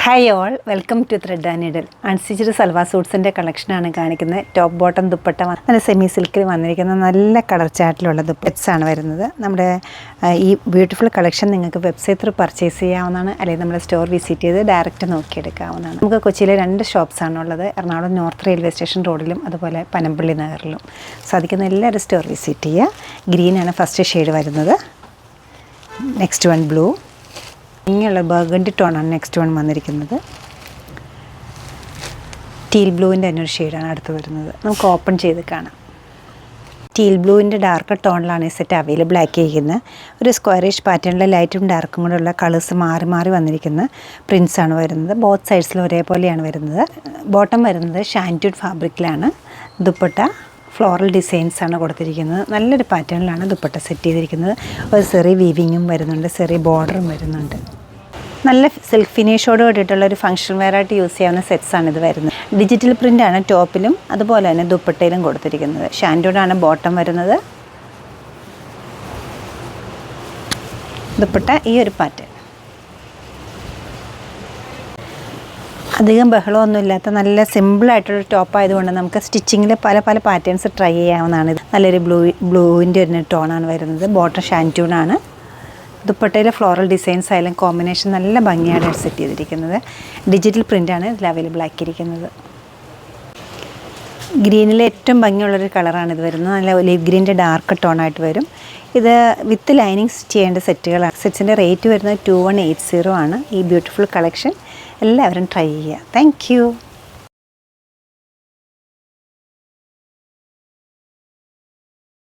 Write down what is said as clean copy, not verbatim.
Hi all, welcome to thread and needle. Unstitched salwar സൂട്ട്സിൻ്റെ കളക്ഷനാണ് കാണിക്കുന്നത്. ടോപ്പ് ബോട്ടം ദുപ്പട്ട നല്ല സെമി സിൽക്കിൽ വന്നിരിക്കുന്ന നല്ല കളർ ചാർട്ടിലുള്ള ദുപ്പറ്റ്സാണ് വരുന്നത്. നമ്മുടെ ഈ ബ്യൂട്ടിഫുൾ കളക്ഷൻ നിങ്ങൾക്ക് വെബ്സൈറ്റ് ത്രൂ പർച്ചേസ് ചെയ്യാവുന്നതാണ്, അല്ലെങ്കിൽ നമ്മുടെ സ്റ്റോർ വിസിറ്റ് ചെയ്ത് ഡയറക്റ്റ് നോക്കിയെടുക്കാവുന്നതാണ്. നമുക്ക് കൊച്ചിയിലെ 2 ഷോപ്സാണുള്ളത്. എറണാകുളം നോർത്ത് റെയിൽവേ സ്റ്റേഷൻ റോഡിലും അതുപോലെ പനമ്പള്ളി നഗറിലും. സാധിക്കുന്ന എല്ലാവരും സ്റ്റോർ വിസിറ്റ് ചെയ്യുക. ഗ്രീനാണ് ഫസ്റ്റ് ഷെയ്ഡ് വരുന്നത്. നെക്സ്റ്റ് വൺ ബ്ലൂ, ഇങ്ങനെയുള്ള ബർഗണ്ടി ടോണാണ് നെക്സ്റ്റ് വൺ വന്നിരിക്കുന്നത്. ടീൽ ബ്ലൂവിൻ്റെ തന്നെ ഒരു ഷെയ്ഡാണ് അടുത്ത് വരുന്നത്. നമുക്ക് ഓപ്പൺ ചെയ്ത് കാണാം. ടീൽ ബ്ലൂവിൻ്റെ ഡാർക്ക് ടോണിലാണ് ഈ സെറ്റ് അവൈലബിൾ ആക്കിയിരിക്കുന്നത്. ഒരു സ്ക്വയറിഷ് പാറ്റേണിലെ ലൈറ്റും ഡാർക്കും കൂടെയുള്ള കളേഴ്സ് മാറി മാറി വന്നിരിക്കുന്ന പ്രിൻസാണ് വരുന്നത്. ബോത്ത് സൈഡ്സിലും ഒരേപോലെയാണ് വരുന്നത്. ബോട്ടം വരുന്നത് ഷാൻറ്റൂഡ് ഫാബ്രിക്കിലാണ്. ദുപ്പട്ട ഫ്ലോറൽ ഡിസൈൻസാണ് കൊടുത്തിരിക്കുന്നത്. നല്ലൊരു പാറ്റേണിലാണ് ദുപ്പട്ട സെറ്റ് ചെയ്തിരിക്കുന്നത്. ഒരു ചെറിയ വീവിങ്ങും വരുന്നുണ്ട്, ചെറിയ ബോർഡറും വരുന്നുണ്ട്. നല്ല സിൽക്ക് ഫിനിഷോട് കൂടിയിട്ടുള്ള ഒരു ഫംഗ്ഷൻ വെയറായിട്ട് യൂസ് ചെയ്യാവുന്ന സെറ്റ്സാണ് ഇത് വരുന്നത്. ഡിജിറ്റൽ പ്രിൻ്റാണ് ടോപ്പിലും അതുപോലെ തന്നെ ദുപ്പട്ടയിലും കൊടുത്തിരിക്കുന്നത്. ഷാൻറ്റൂഡാണ് ബോട്ടം വരുന്നത്. ദുപ്പട്ട ഈ ഒരു പാറ്റേൺ. അധികം ബഹളമൊന്നുമില്ലാത്ത നല്ല സിമ്പിളായിട്ടുള്ള ടോപ്പ് ആയതുകൊണ്ട് നമുക്ക് സ്റ്റിച്ചിങ്ങിൽ പല പല പാറ്റേൺസ് ട്രൈ ചെയ്യാവുന്നതാണ്. ഇത് നല്ലൊരു ബ്ലൂവിൻ്റെ ഒരു ടോണാണ് വരുന്നത്. ബോട്ടം ഷാൻറ്റൂണാണ്. ദുപ്പട്ടയിലെ ഫ്ലോറൽ ഡിസൈൻസ് ആയാലും കോമ്പിനേഷൻ നല്ല ഭംഗിയാണ് സെറ്റ് ചെയ്തിരിക്കുന്നത്. ഡിജിറ്റൽ പ്രിൻ്റാണ് ഇതിൽ അവൈലബിൾ ആക്കിയിരിക്കുന്നത്. ഗ്രീനിലെ ഏറ്റവും ഭംഗിയുള്ളൊരു കളറാണ് ഇത് വരുന്നത്. നല്ല ഒലീവ് ഗ്രീൻ്റെ ഡാർക്ക് ടോണായിട്ട് വരും. ഇത് വിത്ത് ലൈനിങ്സ് ചെയ്യേണ്ട സെറ്റുകളാണ്. സെറ്റ്സിൻ്റെ റേറ്റ് വരുന്നത് 2180 ആണ്. ഈ ബ്യൂട്ടിഫുൾ കളക്ഷൻ എല്ലാവരും ട്രൈ ചെയ്യുക. താങ്ക്